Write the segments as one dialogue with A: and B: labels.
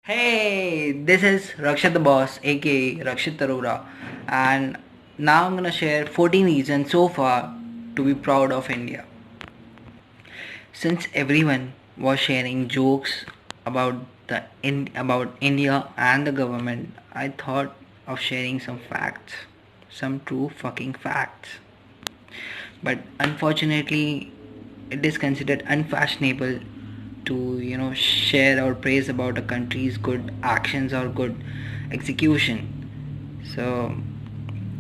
A: Hey, this is RaxietTheBoss, aka Rakshit Arora, and now I'm gonna share 14 reasons so far to be proud of India. Since everyone was sharing jokes about about India and the government, I thought of sharing some facts, some true fucking facts. But unfortunately, it is considered unfashionable to share or praise about a country's good actions or good execution. So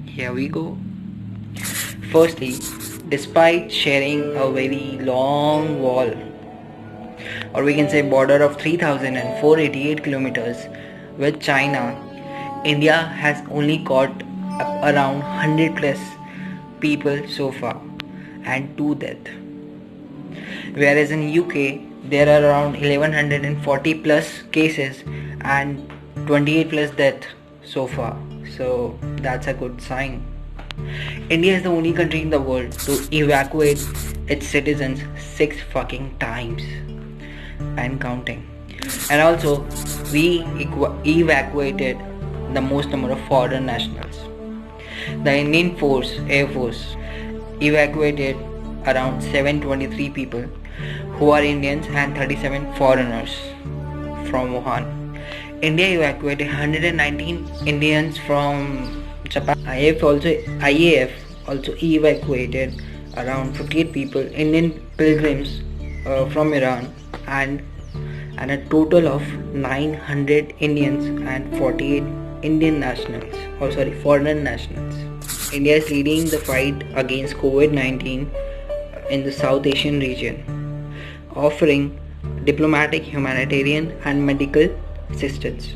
A: here we go. Firstly, despite sharing a very long wall, or we can say border of 3,488 kilometers with China, India has only caught around 100 plus people so far and 2 deaths. Whereas in UK there are around 1140 plus cases and 28 plus death so far. So that's a good sign. India is the only country in the world to evacuate its citizens 6 fucking times and counting. And also we evacuated the most number of foreign nationals. The Indian Air Force evacuated around 723 people who are Indians and 37 foreigners from Wuhan. India evacuated 119 Indians from Japan. IAF also evacuated around 58 people, Indian pilgrims from Iran, and a total of 900 Indians and 48 Indian nationals, foreign nationals. India is leading the fight against COVID-19 in the South Asian region, offering diplomatic, humanitarian and medical assistance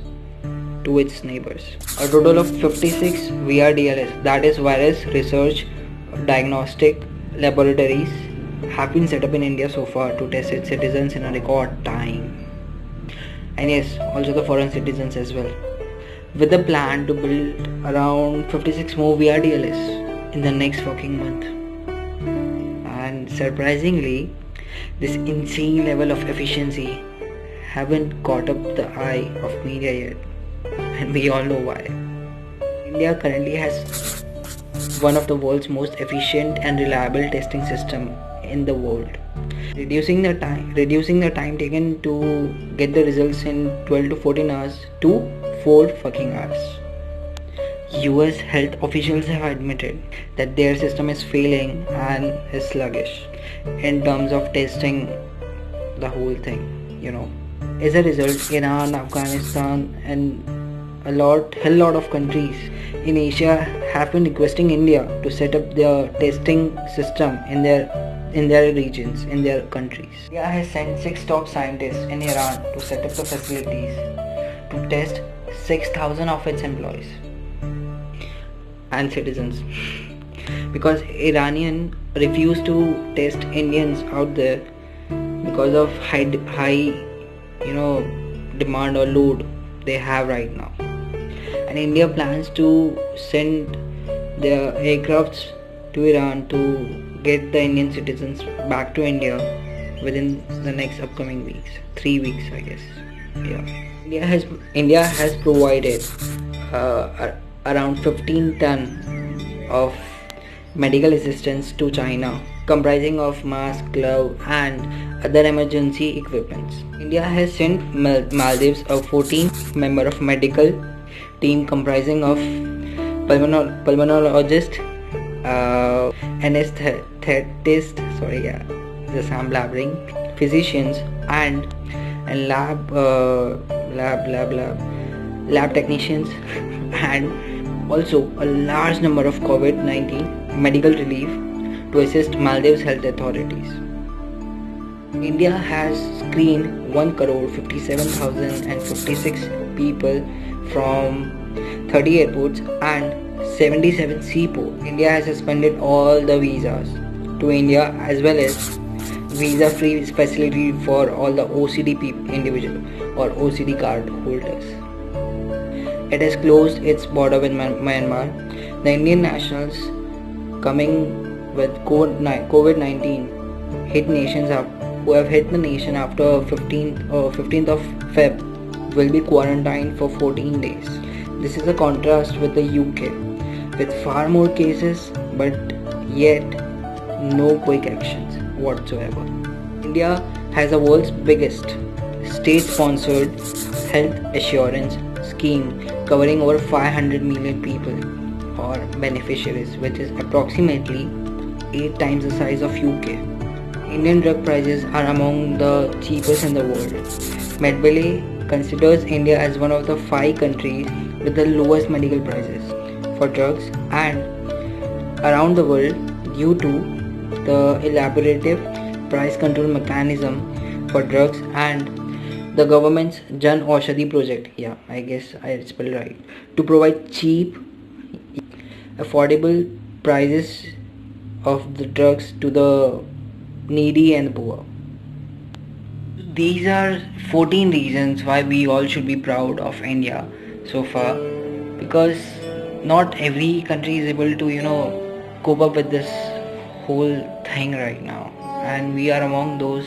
A: to its neighbors. A total of 56 VRDLS, that is Virus Research Diagnostic Laboratories, have been set up in India so far to test its citizens in a record time. And yes, also the foreign citizens as well, with a plan to build around 56 more VRDLS in the next fucking month. And surprisingly, this insane level of efficiency haven't caught up the eye of media yet, and we all know why. India currently has one of the world's most efficient and reliable testing system in the world, reducing the time taken to get the results in 12 to 14 hours to 4 fucking hours. US health officials have admitted that their system is failing and is sluggish in terms of testing the whole thing, As a result, Iran, Afghanistan and hell lot of countries in Asia have been requesting India to set up their testing system in their regions, in their countries. India has sent 6 top scientists in Iran to set up the facilities to test 6,000 of its employees and citizens, because Iranian refuse to test Indians out there because of high demand or load they have right now. And India plans to send their aircrafts to Iran to get the Indian citizens back to India within the next upcoming weeks, 3 weeks I guess. India has provided around 15 ton of medical assistance to China, comprising of mask, glove and other emergency equipments. India has sent Maldives a 14-member of medical team comprising of pulmonologist, anesthetist, I'm blabbering, physicians and lab technicians, and also a large number of COVID-19 medical relief to assist Maldives health authorities. India has screened 1,57,056 people from 30 airports and 77 seaports. India has suspended all the visas to India, as well as visa-free facility for all the OCD individual or OCD card holders. It has closed its border with Myanmar. The Indian nationals coming with COVID-19 who have hit the nation after 15th of Feb will be quarantined for 14 days. This is a contrast with the UK, with far more cases but yet no quick actions whatsoever. India has the world's biggest state-sponsored health assurance scheme covering over 500 million people or beneficiaries, which is approximately 8 times the size of UK. Indian drug prices are among the cheapest in the world. Medbelly considers India as one of the 5 countries with the lowest medical prices for drugs and around the world due to the elaborative price control mechanism for drugs and the government's Jan Aushadhi project, yeah, I guess I spelled right, to provide cheap, affordable prices of the drugs to the needy and poor. These are 14 reasons why we all should be proud of India so far, because not every country is able to cope up with this whole thing right now, and we are among those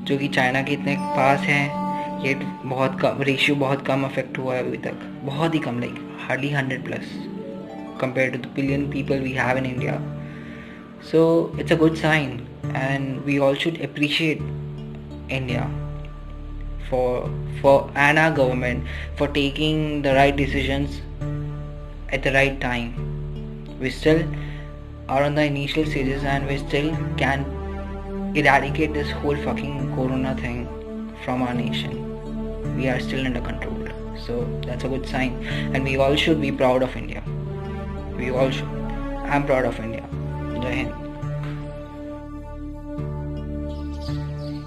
A: जो कि China के इतने पास हैं, ये बहुत कम ratio, बहुत कम affect हुआ है अभी तक, बहुत ही कम, like hardly 100+ compared to the billion people we have in India. So it's a good sign, and we all should appreciate India for and our government for taking the right decisions at the right time. We still are on the initial stages and we still can eradicate this whole fucking corona thing from our nation. We are still under control, so that's a good sign, and we all should be proud of India. We all should. I'm proud of India. Jai Hind.